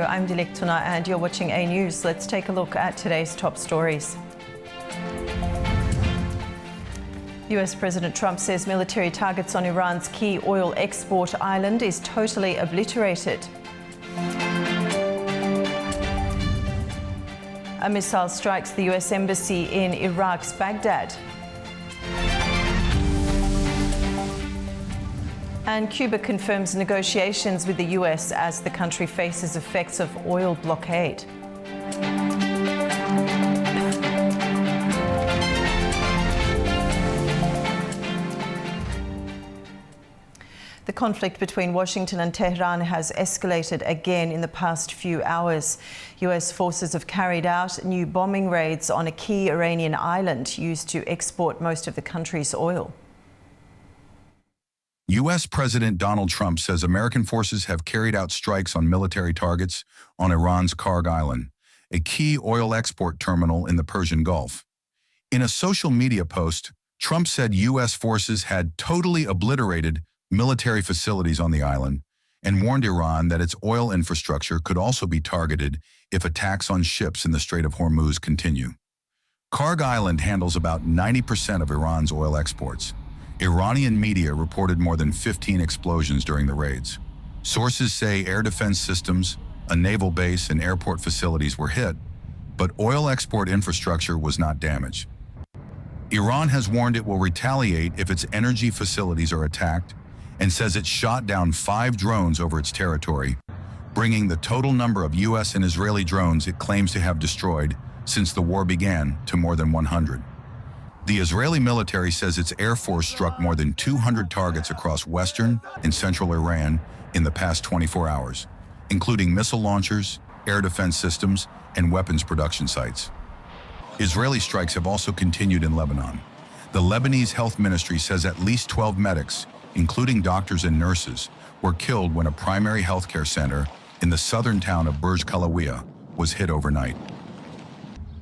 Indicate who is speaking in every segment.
Speaker 1: Hello, I'm Dilek Tuna and you're watching A News. Let's take a look at today's top stories. US President Trump says military targets on Iran's key oil export island is totally obliterated. A missile strikes the US embassy in Iraq's Baghdad. And Cuba confirms negotiations with the US as the country faces effects of oil blockade. The conflict between Washington and Tehran has escalated again in the past few hours. US forces have carried out new bombing raids on a key Iranian island used to export most of the country's oil.
Speaker 2: U.S. President Donald Trump says American forces have carried out strikes on military targets on Iran's Karg Island, a key oil export terminal in the Persian Gulf. In a social media post, Trump said U.S. forces had totally obliterated military facilities on the island and warned Iran that its oil infrastructure could also be targeted if attacks on ships in the Strait of Hormuz continue. Karg Island handles about 90% of Iran's oil exports. Iranian media reported more than 15 explosions during the raids. Sources say air defense systems, a naval base, and airport facilities were hit, but oil export infrastructure was not damaged. Iran has warned it will retaliate if its energy facilities are attacked and says it shot down 5 drones over its territory, bringing the total number of U.S. and Israeli drones it claims to have destroyed since the war began to more than 100. The Israeli military says its air force struck more than 200 targets across western and central Iran in the past 24 hours, including missile launchers, air defense systems, and weapons production sites. Israeli strikes have also continued in Lebanon. The Lebanese health ministry says at least 12 medics, including doctors and nurses, were killed when a primary healthcare center in the southern town of Burj Kalawiya was hit overnight.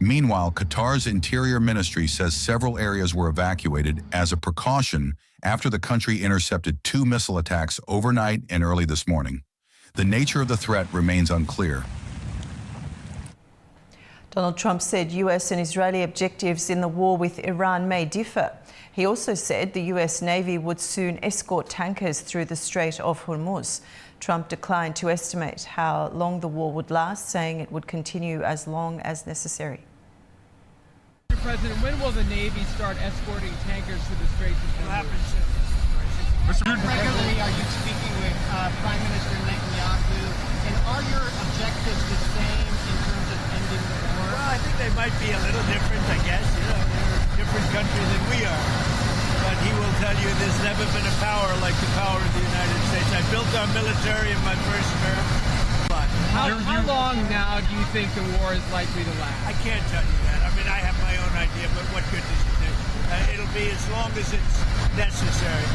Speaker 2: Meanwhile, Qatar's Interior Ministry says several areas were evacuated as a precaution after the country intercepted 2 missile attacks overnight and early this morning. The nature of the threat remains unclear.
Speaker 1: Donald Trump said US and Israeli objectives in the war with Iran may differ. He also said the US Navy would soon escort tankers through the Strait of Hormuz. Trump declined to estimate how long the war would last, saying it would continue as long as necessary.
Speaker 3: Mr. President, when will the Navy start escorting tankers through the Strait of Hormuz?
Speaker 4: Regularly, are you speaking with Prime Minister Netanyahu, and are your objectives the same in terms of ending the war?
Speaker 5: Well, I think they might be a little different, I guess. You know, they're a different country than we are. But he will tell you there's never been a power like the power of the United States. I built our military in my first term.
Speaker 3: How long now do you think the war is likely to last?
Speaker 5: I can't tell you that. I mean, I have my own idea, but what good does it do? It'll be as long as it's necessary.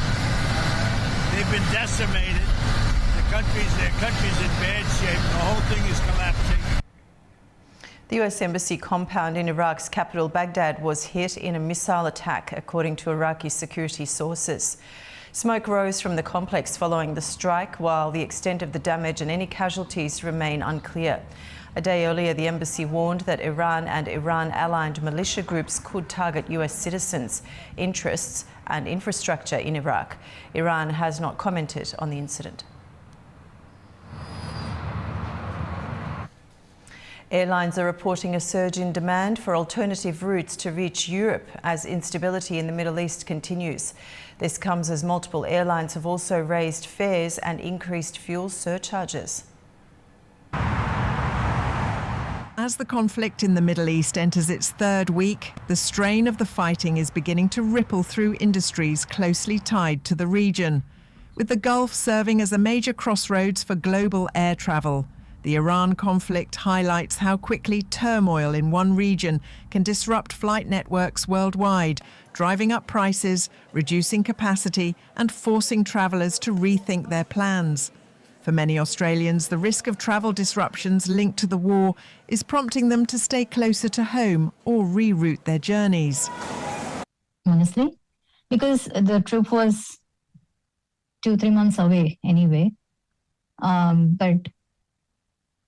Speaker 5: They've been decimated. Their country's in bad shape. The whole thing is collapsing.
Speaker 1: The US Embassy compound in Iraq's capital, Baghdad, was hit in a missile attack, according to Iraqi security sources. Smoke rose from the complex following the strike, while the extent of the damage and any casualties remain unclear. A day earlier, the embassy warned that Iran and Iran-aligned militia groups could target US citizens' interests and infrastructure in Iraq. Iran has not commented on the incident. Airlines are reporting a surge in demand for alternative routes to reach Europe as instability in the Middle East continues. This comes as multiple airlines have also raised fares and increased fuel surcharges.
Speaker 6: As the conflict in the Middle East enters its 3rd week, the strain of the fighting is beginning to ripple through industries closely tied to the region, with the Gulf serving as a major crossroads for global air travel. The Iran conflict highlights how quickly turmoil in one region can disrupt flight networks worldwide, driving up prices, reducing capacity, and forcing travellers to rethink their plans. For many Australians, the risk of travel disruptions linked to the war is prompting them to stay closer to home or reroute their journeys.
Speaker 7: Honestly, because the trip was 2-3 months away anyway. But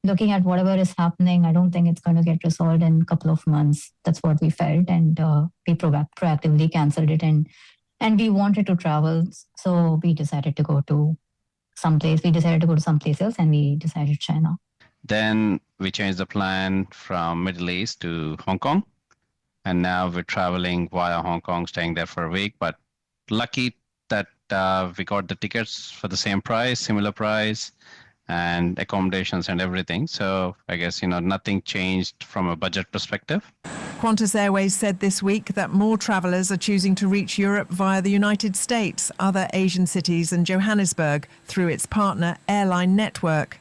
Speaker 7: looking at whatever is happening, I don't think it's going to get resolved in a couple of months. That's what we felt, and we proactively canceled it. And we wanted to travel, so we decided to go to someplace. We decided to go to someplace else, and we decided China.
Speaker 8: Then we changed the plan from Middle East to Hong Kong. And now we're traveling via Hong Kong, staying there for a week. But lucky that we got the tickets for the same price, similar price, and accommodations and everything. So I guess, nothing changed from a budget perspective.
Speaker 6: Qantas Airways said this week that more travellers are choosing to reach Europe via the United States, other Asian cities and Johannesburg through its partner airline network.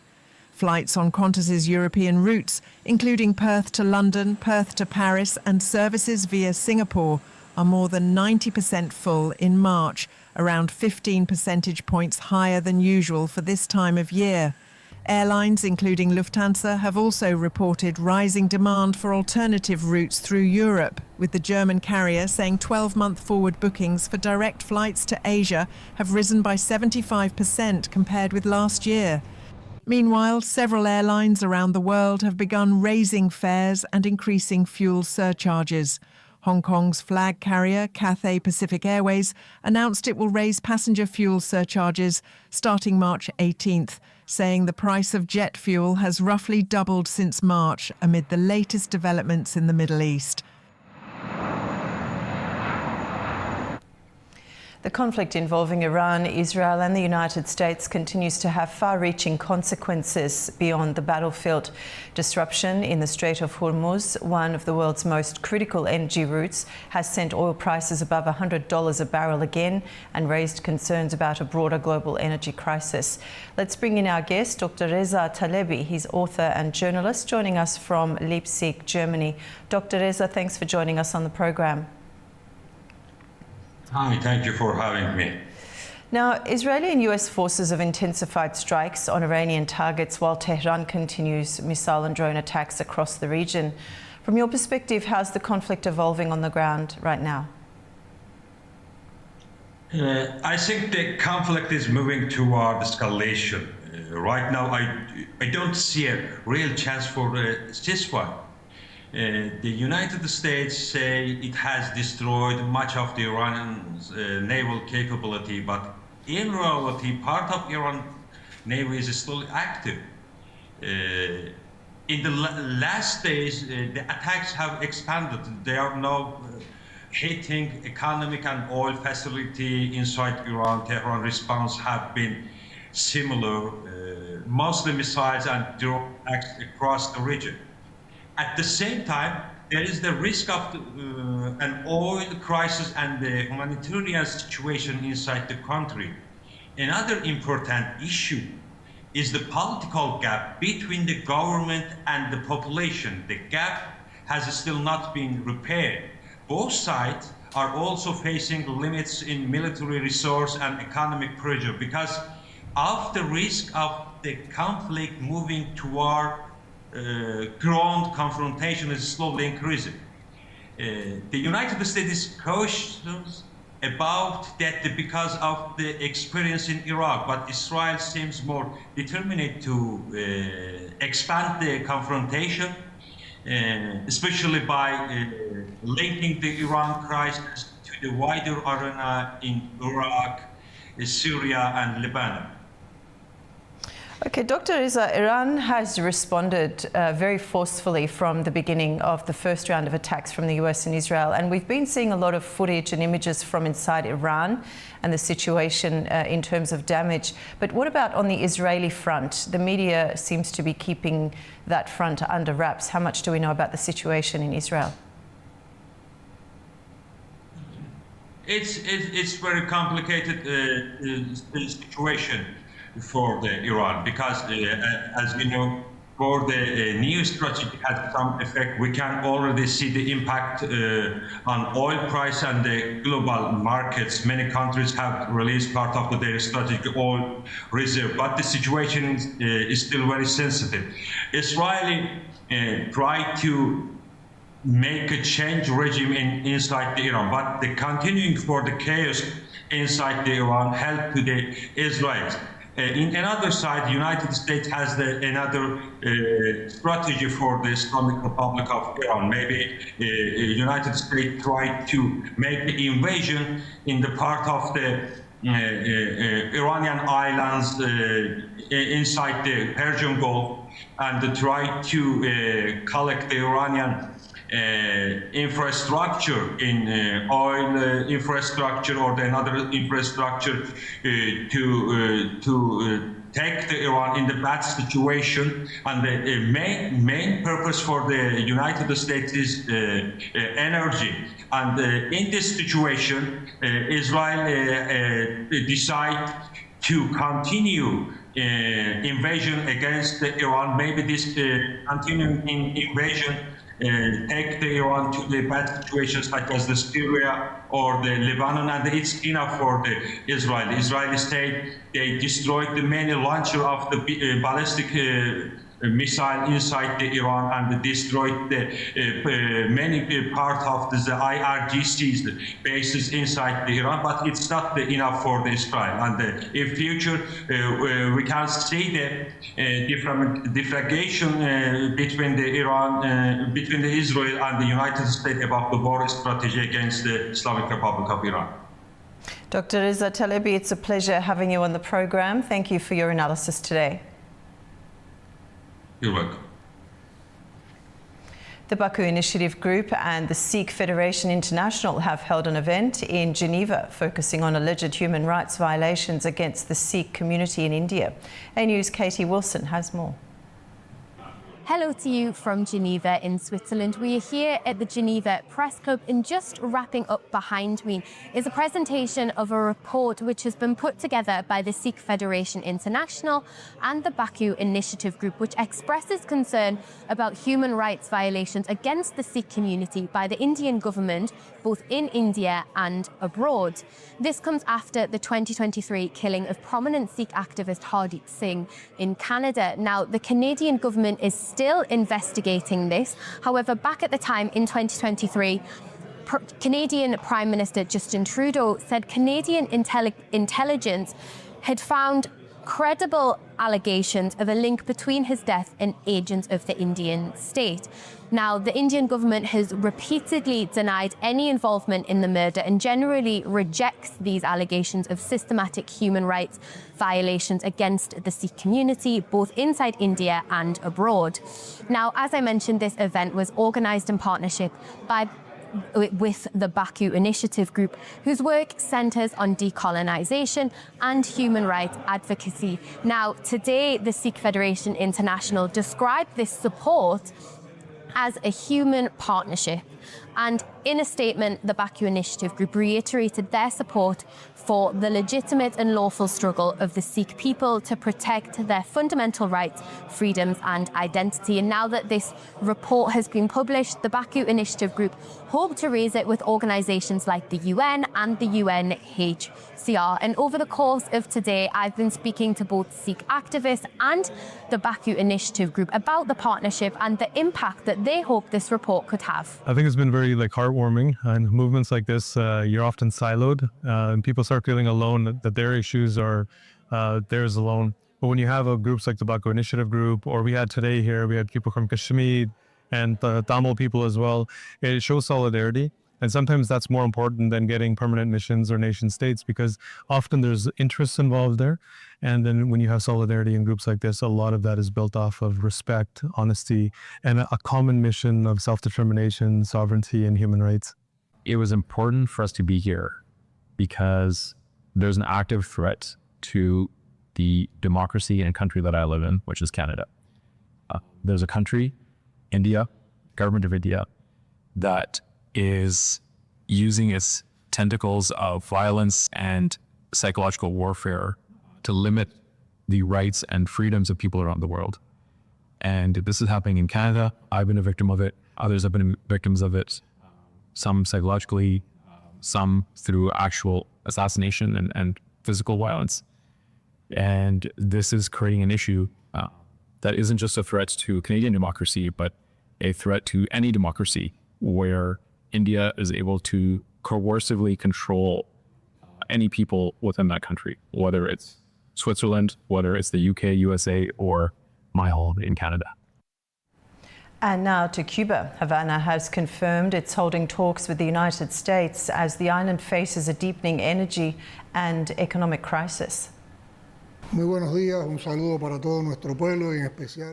Speaker 6: Flights on Qantas's European routes, including Perth to London, Perth to Paris and services via Singapore, are more than 90% full in March, around 15 percentage points higher than usual for this time of year. Airlines, including Lufthansa, have also reported rising demand for alternative routes through Europe, with the German carrier saying 12-month forward bookings for direct flights to Asia have risen by 75% compared with last year. Meanwhile, several airlines around the world have begun raising fares and increasing fuel surcharges. Hong Kong's flag carrier, Cathay Pacific Airways, announced it will raise passenger fuel surcharges starting March 18th, saying the price of jet fuel has roughly doubled since March amid the latest developments in the Middle East.
Speaker 1: The conflict involving Iran, Israel and the United States continues to have far-reaching consequences beyond the battlefield. Disruption in the Strait of Hormuz, one of the world's most critical energy routes, has sent oil prices above $100 a barrel again and raised concerns about a broader global energy crisis. Let's bring in our guest, Dr. Reza Talebi. He's author and journalist, joining us from Leipzig, Germany. Dr. Reza, thanks for joining us on the program.
Speaker 9: Hi, thank you for having me.
Speaker 1: Now, Israeli and US forces have intensified strikes on Iranian targets while Tehran continues missile and drone attacks across the region. From your perspective, how's the conflict evolving on the ground right now?
Speaker 9: I think the conflict is moving toward escalation. Right now, I don't see a real chance for a ceasefire. The United States say it has destroyed much of the Iranian naval capability, but in reality, part of Iran Navy is still active. In the last days, the attacks have expanded. They are now hitting economic and oil facility inside Iran. Tehran response have been similar, mostly missiles and drone attacks across the region. At the same time, there is the risk of an oil crisis and the humanitarian situation inside the country. Another important issue is the political gap between the government and the population. The gap has still not been repaired. Both sides are also facing limits in military resource and economic pressure because of the risk of the conflict moving toward ground confrontation is slowly increasing. The United States is cautious about that because of the experience in Iraq, but Israel seems more determined to expand the confrontation, especially by linking the Iran crisis to the wider arena in Iraq, Syria and Lebanon.
Speaker 1: Okay, Dr. Reza, Iran has responded very forcefully from the beginning of the first round of attacks from the US and Israel, and we've been seeing a lot of footage and images from inside Iran and the situation in terms of damage. But what about on the Israeli front? The media seems to be keeping that front under wraps. How much do we know about the situation in Israel?
Speaker 9: It's very complicated situation for the Iran because, as we know, for the new strategy had some effect. We can already see the impact on oil price and the global markets. Many countries have released part of their strategic oil reserve, but the situation is still very sensitive. Israeli tried to make a change regime inside the Iran, but the continuing for the chaos inside the Iran helped to the Israelis. In another side, the United States has another strategy for the Islamic Republic of Iran. Maybe United States tried to make the invasion in the part of the Iranian islands inside the Persian Gulf and try to collect the Iranian infrastructure in oil infrastructure or another infrastructure to take the Iran in the bad situation. And the main purpose for the United States is energy. And in this situation, Israel decide to continue invasion against Iran. Maybe this continuing invasion take the Iran to the bad situations such as the Syria or the Lebanon, and it's enough for the Israel. Israeli state, they destroyed the main launcher of the ballistic missile inside the Iran and destroyed the many part of the IRGC's bases inside the Iran, but it's not enough for the Israel. And in future, we can see the different deflagration between the Iran, between the Israel and the United States about the war strategy against the Islamic Republic of Iran.
Speaker 1: Dr. Reza Talebi, it's a pleasure having you on the program. Thank you for your analysis today.
Speaker 9: You're welcome.
Speaker 1: The Baku Initiative Group and the Sikh Federation International have held an event in Geneva focusing on alleged human rights violations against the Sikh community in India. A News' Katie Wilson has more.
Speaker 10: Hello to you from Geneva in Switzerland. We are here at the Geneva Press Club, and just wrapping up behind me is a presentation of a report which has been put together by the Sikh Federation International and the Baku Initiative Group, which expresses concern about human rights violations against the Sikh community by the Indian government, both in India and abroad. This comes after the 2023 killing of prominent Sikh activist Hardeep Singh in Canada. Now, the Canadian government is still investigating this. However, back at the time in 2023, Canadian Prime Minister Justin Trudeau said Canadian intelligence had found credible allegations of a link between his death and agents of the Indian state. Now, the Indian government has repeatedly denied any involvement in the murder and generally rejects these allegations of systematic human rights violations against the Sikh community, both inside India and abroad. Now, as I mentioned, this event was organised in partnership with the Baku Initiative Group, whose work centres on decolonisation and human rights advocacy. Now, today, the Sikh Federation International described this support as a human partnership. And in a statement, the Baku Initiative Group reiterated their support for the legitimate and lawful struggle of the Sikh people to protect their fundamental rights, freedoms and identity. And now that this report has been published, the Baku Initiative Group hope to raise it with organisations like the UN and the UNHCR. And over the course of today, I've been speaking to both Sikh activists and the Baku Initiative Group about the partnership and the impact that they hope this report could have.
Speaker 11: I think it's been very heartwarming, and movements like this, you're often siloed, and people start feeling alone, that their issues are theirs alone. But when you have groups like the Baku Initiative Group, or we had today here, we had people from Kashmir and Tamil people as well, it shows solidarity. And sometimes that's more important than getting permanent missions or nation states, because often there's interests involved there. And then when you have solidarity in groups like this, a lot of that is built off of respect, honesty, and a common mission of self-determination, sovereignty, and human rights.
Speaker 12: It was important for us to be here because there's an active threat to the democracy and country that I live in, which is Canada. There's a country, India, government of India, that is using its tentacles of violence and psychological warfare to limit the rights and freedoms of people around the world. And this is happening in Canada. I've been a victim of it. Others have been victims of it. Some psychologically, some through actual assassination and physical violence. And this is creating an issue that isn't just a threat to Canadian democracy, but a threat to any democracy where India is able to coercively control any people within that country, whether it's Switzerland, whether it's the UK, USA, or my home in Canada.
Speaker 1: And now to Cuba. Havana has confirmed it's holding talks with the United States as the island faces a deepening energy and economic crisis.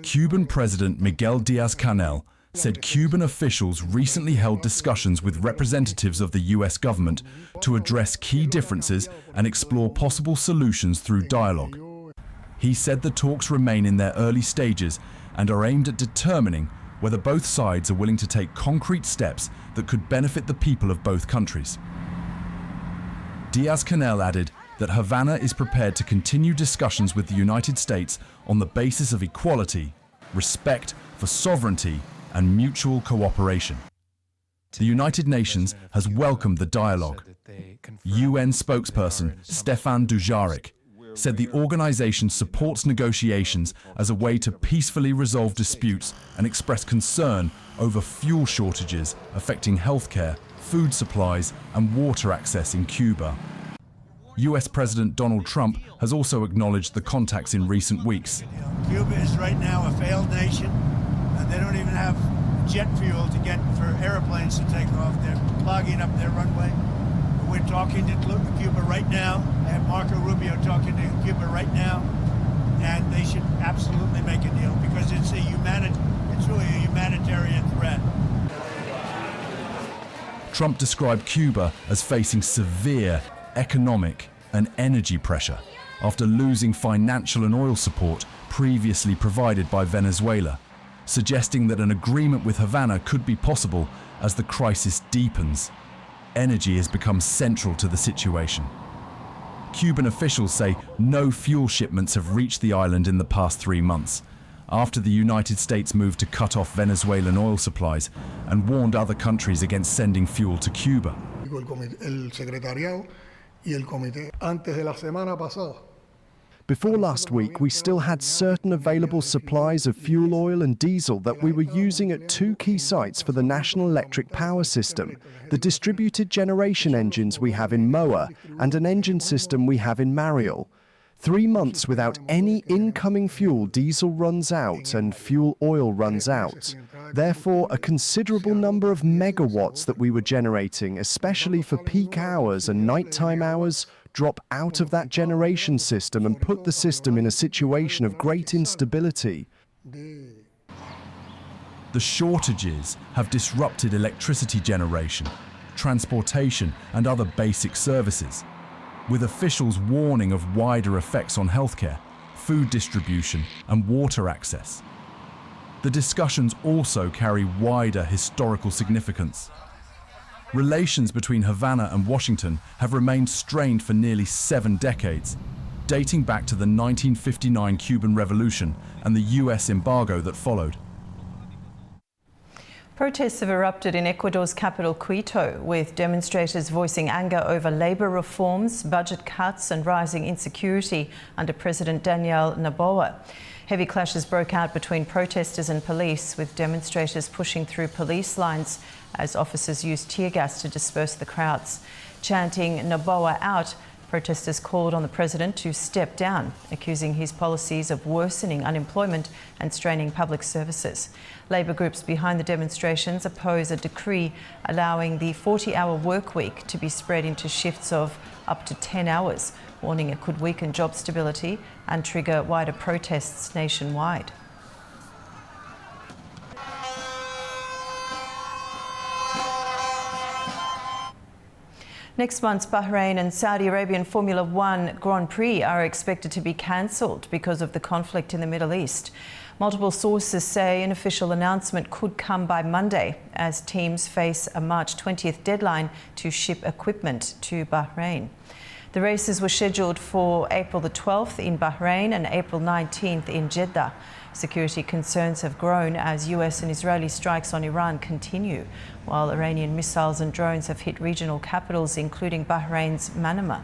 Speaker 13: Cuban President Miguel Díaz-Canel said Cuban officials recently held discussions with representatives of the US government to address key differences and explore possible solutions through dialogue. He said the talks remain in their early stages and are aimed at determining whether both sides are willing to take concrete steps that could benefit the people of both countries. Díaz-Canel added that Havana is prepared to continue discussions with the United States on the basis of equality, respect for sovereignty, and mutual cooperation. The United Nations has welcomed the dialogue. UN spokesperson Stefan Dujarric said the organization supports negotiations as a way to peacefully resolve disputes and express concern over fuel shortages affecting healthcare, food supplies, and water access in Cuba. US President Donald Trump has also acknowledged the contacts in recent weeks.
Speaker 5: Cuba is right now a failed nation, and they don't even have jet fuel to get for airplanes to take off. They're clogging up their runway. We're talking to Cuba right now. I have Marco Rubio talking to Cuba right now, and they should absolutely make a deal because it's really a humanitarian threat.
Speaker 13: Trump described Cuba as facing severe economic and energy pressure after losing financial and oil support previously provided by Venezuela, suggesting that an agreement with Havana could be possible as the crisis deepens. Energy has become central to the situation. Cuban officials say no fuel shipments have reached the island in the past 3 months, after the United States moved to cut off Venezuelan oil supplies and warned other countries against sending fuel to Cuba.
Speaker 14: Before last week, we still had certain available supplies of fuel oil and diesel that we were using at 2 key sites for the National Electric Power System, the distributed generation engines we have in Moa, and an engine system we have in Mariel. 3 months without any incoming fuel, diesel runs out and fuel oil runs out. Therefore, a considerable number of megawatts that we were generating, especially for peak hours and nighttime hours, drop out of that generation system and put the system in a situation of great instability.
Speaker 13: The shortages have disrupted electricity generation, transportation, and other basic services, with officials warning of wider effects on healthcare, food distribution, and water access. The discussions also carry wider historical significance. Relations between Havana and Washington have remained strained for nearly 7 decades, dating back to the 1959 Cuban Revolution and the US embargo that followed.
Speaker 1: Protests have erupted in Ecuador's capital, Quito, with demonstrators voicing anger over labour reforms, budget cuts and rising insecurity under President Daniel Noboa. Heavy clashes broke out between protesters and police, with demonstrators pushing through police lines as officers used tear gas to disperse the crowds. Chanting "Noboa out," protesters called on the president to step down, accusing his policies of worsening unemployment and straining public services. Labour groups behind the demonstrations oppose a decree allowing the 40-hour work week to be spread into shifts of up to 10 hours, warning it could weaken job stability and trigger wider protests nationwide. Next month's Bahrain and Saudi Arabian Formula One Grand Prix are expected to be cancelled because of the conflict in the Middle East. Multiple sources say an official announcement could come by Monday as teams face a March 20th deadline to ship equipment to Bahrain. The races were scheduled for April the 12th in Bahrain and April 19th in Jeddah. Security concerns have grown as US and Israeli strikes on Iran continue, while Iranian missiles and drones have hit regional capitals, including Bahrain's Manama.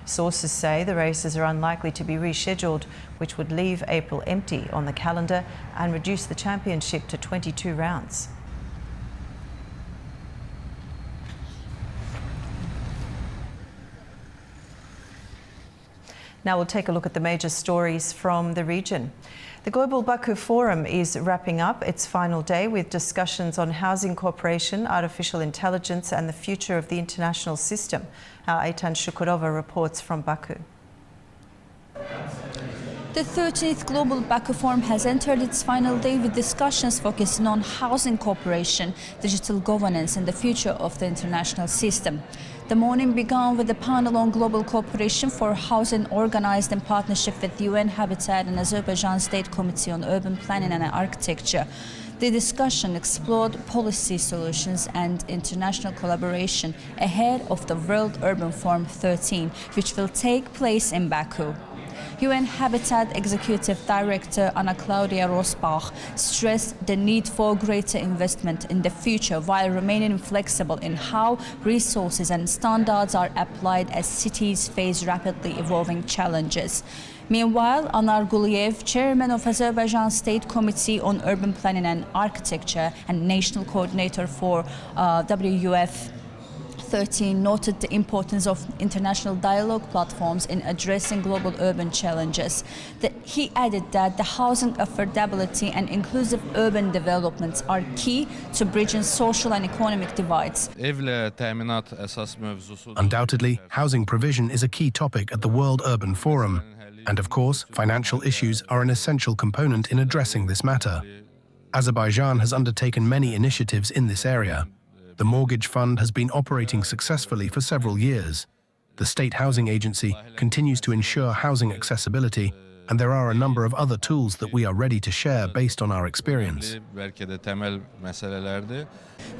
Speaker 1: Sources say the races are unlikely to be rescheduled, which would leave April empty on the calendar and reduce the championship to 22 rounds. Now we'll take a look at the major stories from the region. The Global Baku Forum is wrapping up its final day with discussions on housing cooperation, artificial intelligence and the future of the international system. Our Eitan Shukurova reports from Baku.
Speaker 15: The 13th Global Baku Forum has entered its final day with discussions focusing on housing cooperation, digital governance and the future of the international system. The morning began with a panel on global cooperation for housing organized in partnership with the UN Habitat and Azerbaijan State Committee on Urban Planning and Architecture. The discussion explored policy solutions and international collaboration ahead of the World Urban Forum 13, which will take place in Baku. UN Habitat Executive Director Ana Claudia Rosbach stressed the need for greater investment in the future while remaining flexible in how resources and standards are applied as cities face rapidly evolving challenges. Meanwhile, Anar Guliev, chairman of Azerbaijan State Committee on Urban Planning and Architecture and national coordinator for WUF 13, noted the importance of international dialogue platforms in addressing global urban challenges. He added that the housing affordability and inclusive urban developments are key to bridging social and economic divides.
Speaker 16: Undoubtedly, housing provision is a key topic at the World Urban Forum. And of course, financial issues are an essential component in addressing this matter. Azerbaijan has undertaken many initiatives in this area. The Mortgage Fund has been operating successfully for several years. The State Housing Agency continues to ensure housing accessibility, and there are a number of other tools that we are ready to share based on our experience.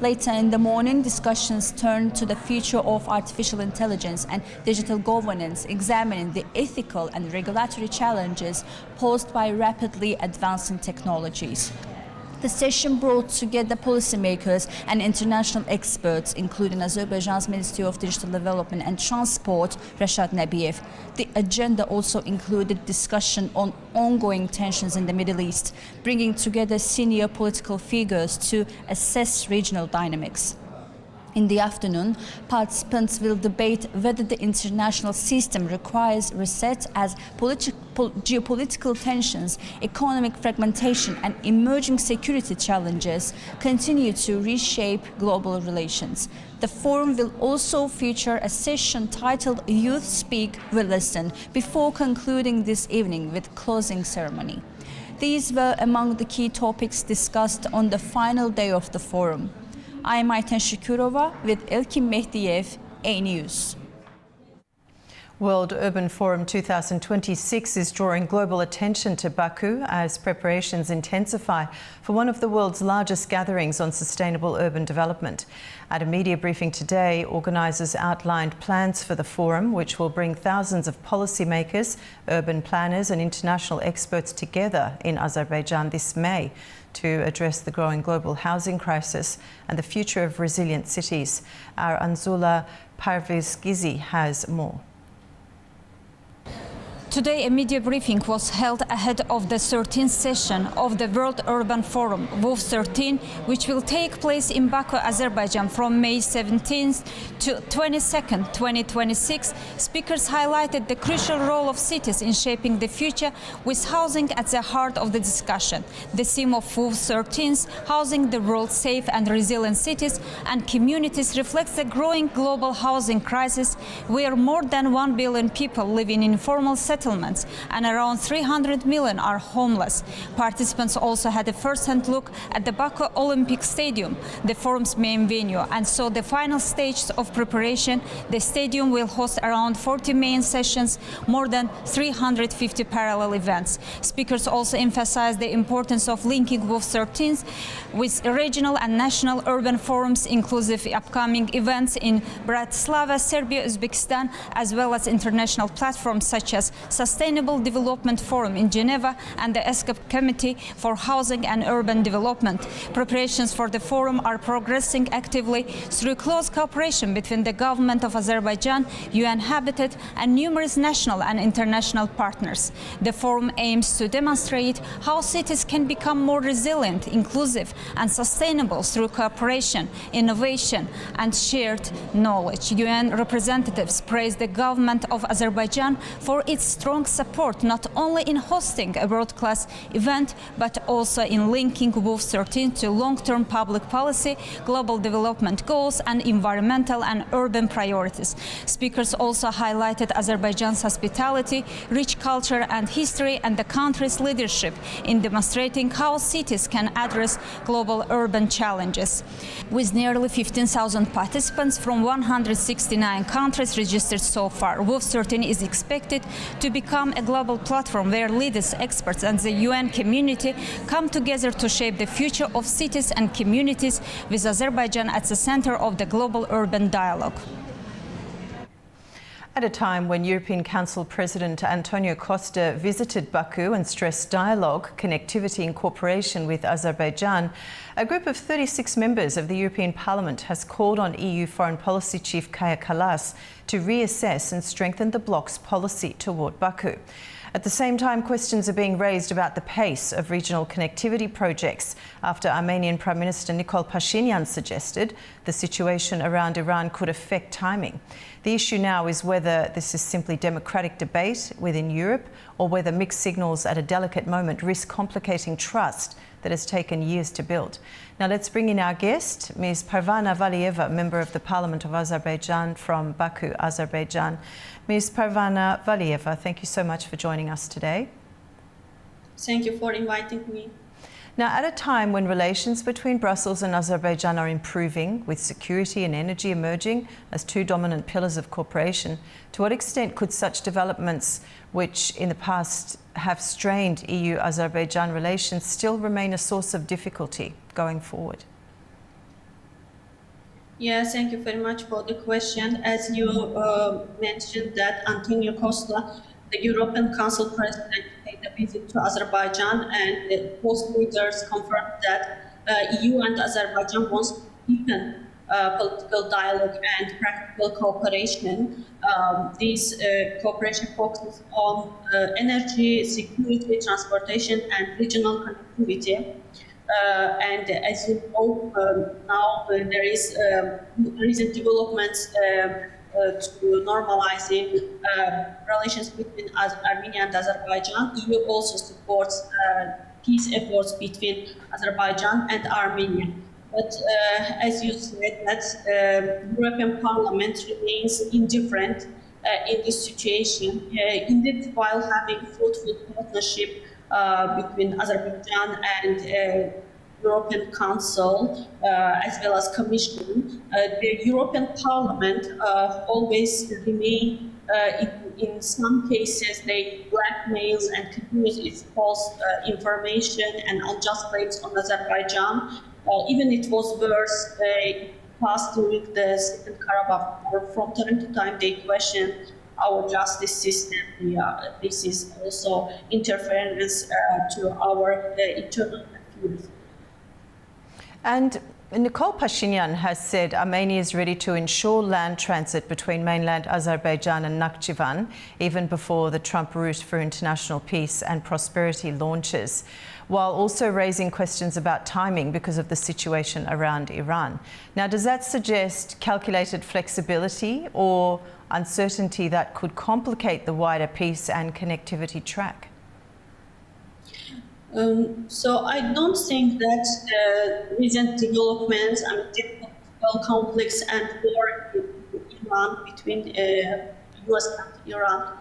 Speaker 15: Later in the morning, discussions turned to the future of artificial intelligence and digital governance, examining the ethical and regulatory challenges posed by rapidly advancing technologies. The session brought together policymakers and international experts, including Azerbaijan's Ministry of Digital Development and Transport, Rashad Nabiev. The agenda also included discussion on ongoing tensions in the Middle East, bringing together senior political figures to assess regional dynamics. In the afternoon, participants will debate whether the international system requires reset as geopolitical tensions, economic fragmentation and emerging security challenges continue to reshape global relations. The forum will also feature a session titled Youth Speak, We Listen, before concluding this evening with closing ceremony. These were among the key topics discussed on the final day of the forum. I am Ayten Shukurova with Elkim Mehdiev, A News.
Speaker 1: World Urban Forum 2026 is drawing global attention to Baku as preparations intensify for one of the world's largest gatherings on sustainable urban development. At a media briefing today, organisers outlined plans for the forum, which will bring thousands of policymakers, urban planners and international experts together in Azerbaijan this May to address the growing global housing crisis and the future of resilient cities. Our Anzula Parvizgizi has more.
Speaker 17: Today, a media briefing was held ahead of the 13th session of the World Urban Forum, WUF 13, which will take place in Baku, Azerbaijan from May 17th to 22nd, 2026. Speakers highlighted the crucial role of cities in shaping the future, with housing at the heart of the discussion. The theme of WUF 13's Housing the World's Safe and Resilient Cities and Communities reflects the growing global housing crisis, where more than 1 billion people live in informal settlements and around 300 million are homeless. Participants also had a first-hand look at the Baku Olympic Stadium, the forum's main venue, and saw the final stages of preparation. The stadium will host around 40 main sessions, more than 350 parallel events. Speakers also emphasized the importance of linking WUF 13s with regional and national urban forums, inclusive upcoming events in Bratislava, Serbia, Uzbekistan, as well as international platforms such as Sustainable Development Forum in Geneva and the ESCAP Committee for Housing and Urban Development. Preparations for the forum are progressing actively through close cooperation between the government of Azerbaijan, UN Habitat and numerous national and international partners. The forum aims to demonstrate how cities can become more resilient, inclusive and sustainable through cooperation, innovation and shared knowledge. UN representatives praised the government of Azerbaijan for its strong support not only in hosting a world-class event, but also in linking WOF 13 to long-term public policy, global development goals, and environmental and urban priorities. Speakers also highlighted Azerbaijan's hospitality, rich culture and history, and the country's leadership in demonstrating how cities can address global urban challenges. With nearly 15,000 participants from 169 countries registered so far, WOF 13 is expected to become a global platform where leaders, experts, and the UN community come together to shape the future of cities and communities, with Azerbaijan at the center of the global urban dialogue.
Speaker 1: At a time when European Council President Antonio Costa visited Baku and stressed dialogue, connectivity and cooperation with Azerbaijan, a group of 36 members of the European Parliament has called on EU Foreign Policy Chief Kaja Kallas to reassess and strengthen the bloc's policy toward Baku. At the same time, questions are being raised about the pace of regional connectivity projects after Armenian Prime Minister Nikol Pashinyan suggested the situation around Iran could affect timing. The issue now is whether this is simply democratic debate within Europe or whether mixed signals at a delicate moment risk complicating trust that has taken years to build. Now let's bring in our guest, Ms. Parvana Valieva, Member of the Parliament of Azerbaijan from Baku, Azerbaijan. Ms. Parvana Valieva, thank you so much for joining us today.
Speaker 18: Thank you for inviting me.
Speaker 1: Now, at a time when relations between Brussels and Azerbaijan are improving, with security and energy emerging as two dominant pillars of cooperation, to what extent could such developments, which in the past have strained EU-Azerbaijan relations, still remain a source of difficulty going forward?
Speaker 18: Yeah, thank you very much for the question. As you mentioned that Antonio Costa, the European Council President, paid a visit to Azerbaijan, and both leaders confirmed that EU and Azerbaijan wants to deepen political dialogue and practical cooperation. This cooperation focuses on energy, security, transportation, and regional connectivity. And as you know, now there is recent developments to normalizing relations between Armenia and Azerbaijan. EU also supports peace efforts between Azerbaijan and Armenia. But as you said, that European Parliament remains indifferent in this situation. Indeed, while having fruitful partnership between Azerbaijan and European Council, as well as Commission, the European Parliament always remain, in some cases, they blackmails and continues its false information and unjust claims on Azerbaijan. Even it was worse, past during the Second Karabakh War. From time to time, they question our justice system. This is also interference to our internal affairs.
Speaker 1: And Nikol Pashinyan has said Armenia is ready to ensure land transit between mainland Azerbaijan and Nakhchivan, even before the Trump route for international peace and prosperity launches, while also raising questions about timing because of the situation around Iran. Now, does that suggest calculated flexibility or uncertainty that could complicate the wider peace and connectivity track?
Speaker 18: So I don't think that recent developments and geopolitical conflicts and war in Iran between US and Iran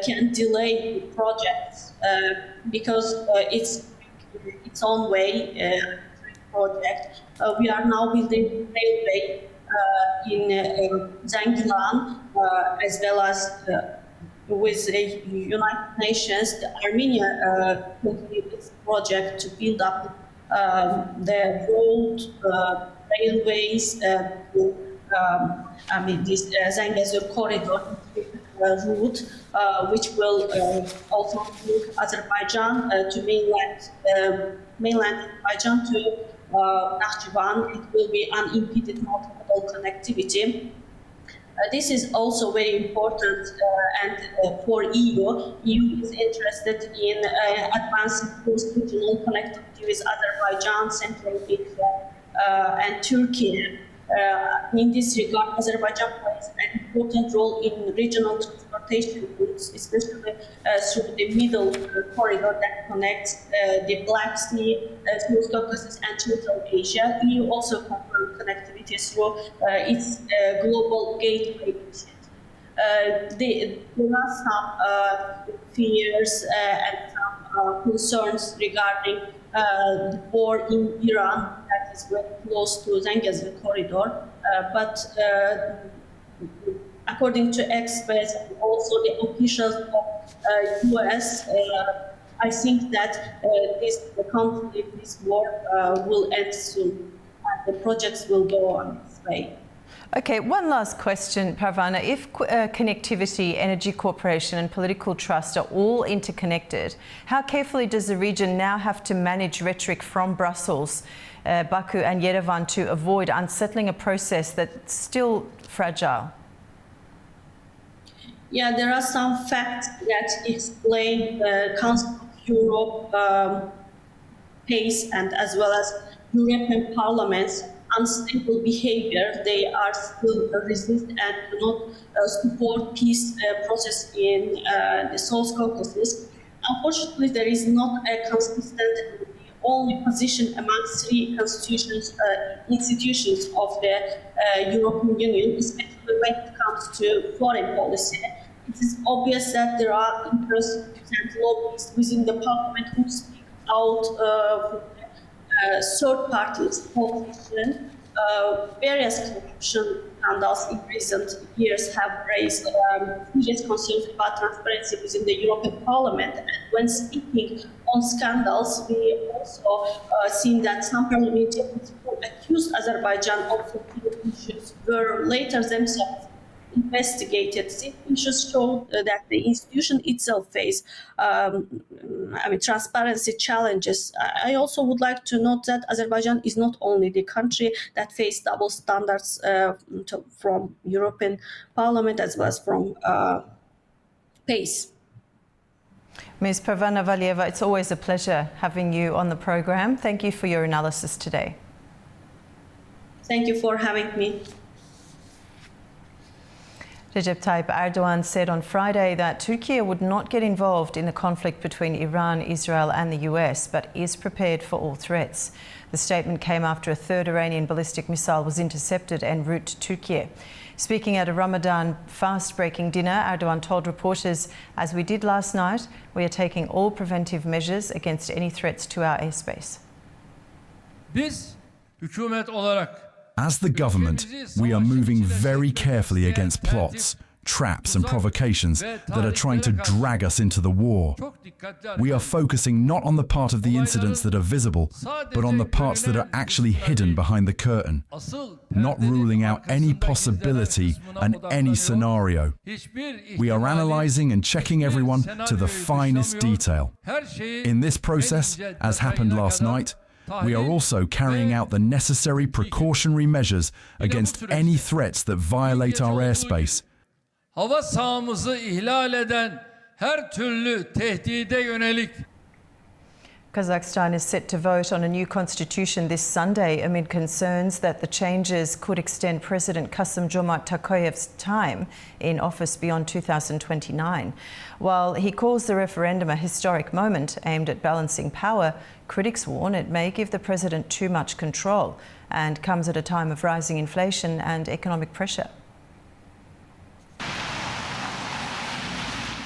Speaker 18: can delay the projects because it's its own way project. We are now building railway in Zangilan as well as with the United Nations. Armenia continued its project to build up the road, railways, this Zangezur corridor route, which will also link Azerbaijan to mainland Azerbaijan to Nakhchivan. It will be unimpeded multimodal connectivity. This is also very important for EU. EU is interested in advancing cross-regional connectivity with Azerbaijan, Central Asia, and Turkey. In this regard, Azerbaijan plays an important role in regional transportation routes, especially through the middle corridor that connects the Black Sea, North Caucasus, and Central Asia. EU also confirmed connectivity through its global gateway initiative. There are some fears and some concerns regarding the war in Iran that is very close to Zangezur corridor, but according to experts and also the officials of US, I think that the conflict, this war will end soon, and the projects will go on its way.
Speaker 1: Okay, one last question, Parvana. If connectivity, energy cooperation and political trust are all interconnected, how carefully does the region now have to manage rhetoric from Brussels, Baku and Yerevan to avoid unsettling a process that's still fragile?
Speaker 18: Yeah, there are some facts that explain the Council of Europe pace and as well as European Parliament's unstable behavior. They are still resist and do not support peace process in the South Caucasus. Unfortunately, there is not a consistent only position among three institutions of the European Union, especially when it comes to foreign policy. It is obvious that there are interests and lobbyists within the parliament who speak out third parties, politicians. Various corruption scandals in recent years have raised serious concerns about transparency within the European Parliament. And when speaking on scandals, we also seen that some parliamentarians who accused Azerbaijan of issues were later themselves investigated. These issues show that the institution itself face transparency challenges. I also would like to note that Azerbaijan is not only the country that faces double standards from European Parliament as well as from PACE.
Speaker 1: Ms. Parvana Valieva, it's always a pleasure having you on the program. Thank you for your analysis today.
Speaker 18: Thank you for having me.
Speaker 1: Recep Tayyip Erdogan said on Friday that Turkey would not get involved in the conflict between Iran, Israel and the US, but is prepared for all threats. The statement came after a third Iranian ballistic missile was intercepted en route to Turkey. Speaking at a Ramadan fast-breaking dinner, Erdogan told reporters, "As we did last night, we are taking all preventive measures against any threats to our airspace."
Speaker 19: Biz hükümet olarak
Speaker 13: As the government, we are moving very carefully against plots, traps and provocations that are trying to drag us into the war. We are focusing not on the part of the incidents that are visible, but on the parts that are actually hidden behind the curtain, not ruling out any possibility and any scenario. We are analysing and checking everyone to the finest detail. In this process, as happened last night, we are also carrying out the necessary precautionary measures against any threats that violate our airspace.
Speaker 19: Hava sahamızı ihlal eden her türlü tehdide yönelik.
Speaker 1: Kazakhstan is set to vote on a new constitution this Sunday amid concerns that the changes could extend President Kassym-Jomart Tokayev's time in office beyond 2029. While he calls the referendum a historic moment aimed at balancing power, critics warn it may give the president too much control and comes at a time of rising inflation and economic pressure.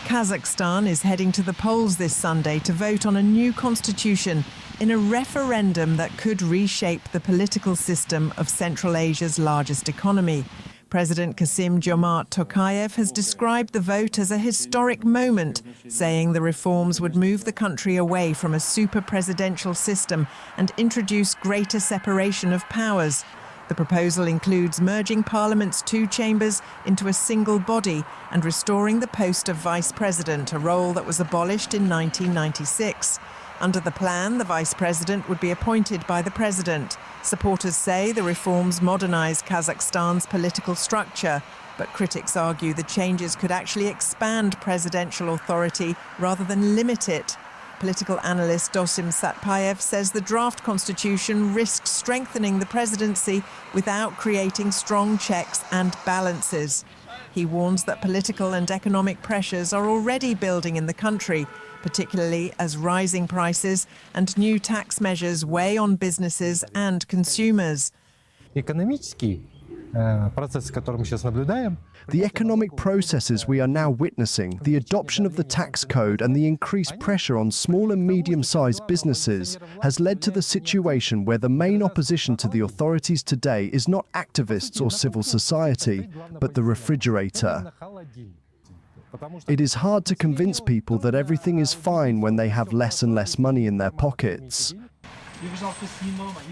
Speaker 6: Kazakhstan is heading to the polls this Sunday to vote on a new constitution in a referendum that could reshape the political system of Central Asia's largest economy. President Kassym-Jomart Tokayev has described the vote as a historic moment, saying the reforms would move the country away from a super-presidential system and introduce greater separation of powers. The proposal includes merging Parliament's two chambers into a single body and restoring the post of Vice President, a role that was abolished in 1996. Under the plan, the Vice President would be appointed by the President. Supporters say the reforms modernise Kazakhstan's political structure, but critics argue the changes could actually expand presidential authority rather than limit it. Political analyst Dosim Satpayev says the draft constitution risks strengthening the presidency without creating strong checks and balances. He warns that political and economic pressures are already building in the country, particularly as rising prices and new tax measures weigh on businesses and consumers.
Speaker 14: The economic processes we are now witnessing, the adoption of the tax code and the increased pressure on small and medium-sized businesses has led to the situation where the main opposition to the authorities today is not activists or civil society, but the refrigerator. It is hard to convince people that everything is fine when they have less and less money in their pockets.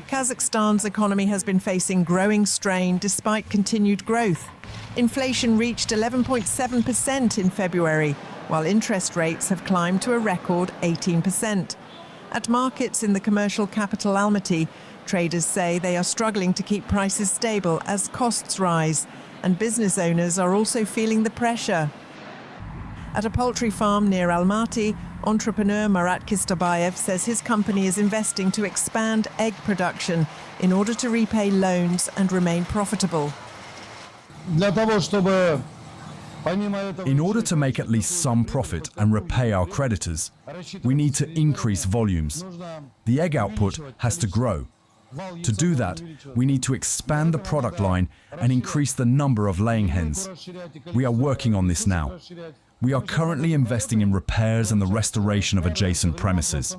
Speaker 6: Kazakhstan's economy has been facing growing strain despite continued growth. Inflation reached 11.7% in February, while interest rates have climbed to a record 18%. At markets in the commercial capital Almaty, traders say they are struggling to keep prices stable as costs rise, and business owners are also feeling the pressure. At a poultry farm near Almaty, entrepreneur Marat Kistabayev says his company is investing to expand egg production in order to repay loans and remain profitable.
Speaker 13: In order to make at least some profit and repay our creditors, we need to increase volumes. The egg output has to grow. To do that, we need to expand the product line and increase the number of laying hens. We are working on this now. We are currently investing in repairs and the restoration of adjacent premises.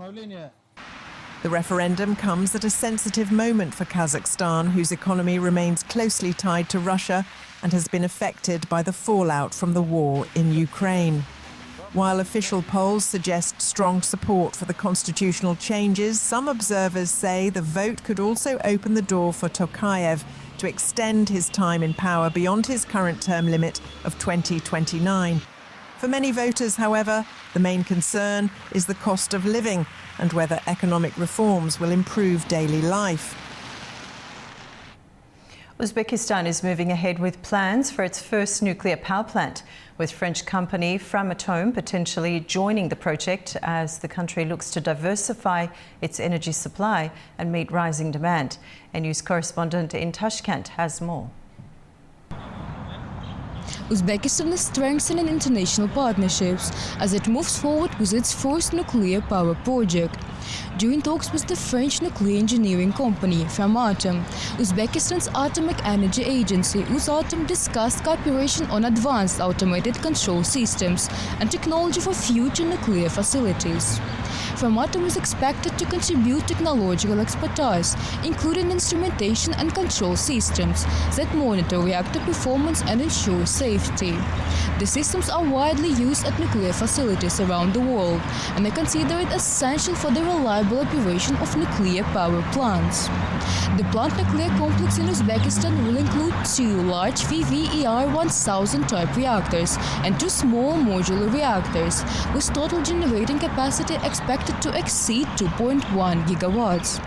Speaker 6: The referendum comes at a sensitive moment for Kazakhstan, whose economy remains closely tied to Russia and has been affected by the fallout from the war in Ukraine. While official polls suggest strong support for the constitutional changes, some observers say the vote could also open the door for Tokayev to extend his time in power beyond his current term limit of 2029. For many voters, however, the main concern is the cost of living and whether economic reforms will improve daily life.
Speaker 1: Uzbekistan is moving ahead with plans for its first nuclear power plant, with French company Framatome potentially joining the project as the country looks to diversify its energy supply and meet rising demand. A news correspondent in Tashkent has more.
Speaker 20: Uzbekistan is strengthening international partnerships as it moves forward with its first nuclear power project. During talks with the French nuclear engineering company Framatome, Uzbekistan's Atomic Energy Agency Usatom discussed cooperation on advanced automated control systems and technology for future nuclear facilities. Framatome is expected to contribute technological expertise, including instrumentation and control systems that monitor reactor performance and ensure safety. The systems are widely used at nuclear facilities around the world and are considered essential for the reliable operation of nuclear power plants. The plant nuclear complex in Uzbekistan will include 2 large VVER-1000 type reactors and 2 small modular reactors, with total generating capacity expected to exceed 2.1 gigawatts.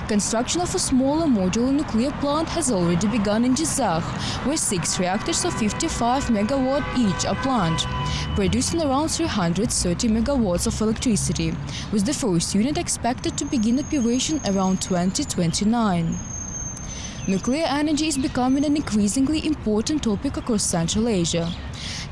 Speaker 20: Construction of a smaller modular nuclear plant has already begun in Jizakh, where 6 reactors of 55 megawatt each are planned, producing around 330 megawatts of electricity, with the first unit expected to begin operation around 2029. Nuclear energy is becoming an increasingly important topic across Central Asia.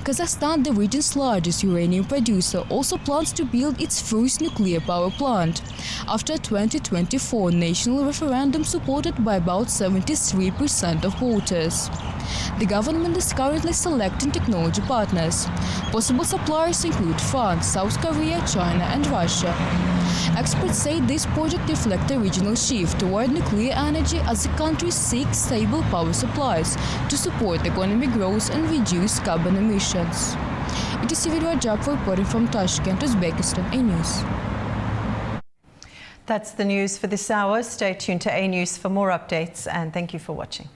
Speaker 20: Kazakhstan, the region's largest uranium producer, also plans to build its first nuclear power plant, after a 2024 national referendum supported by about 73% of voters. The government is currently selecting technology partners. Possible suppliers include France, South Korea, China and Russia. Experts say this project reflects a regional shift toward nuclear energy as the country seeks stable power supplies to support economic growth and reduce carbon emissions. It is Sivir Rajab reporting from Tashkent, Uzbekistan, A News.
Speaker 1: That's the news for this hour. Stay tuned to A News for more updates, and thank you for watching.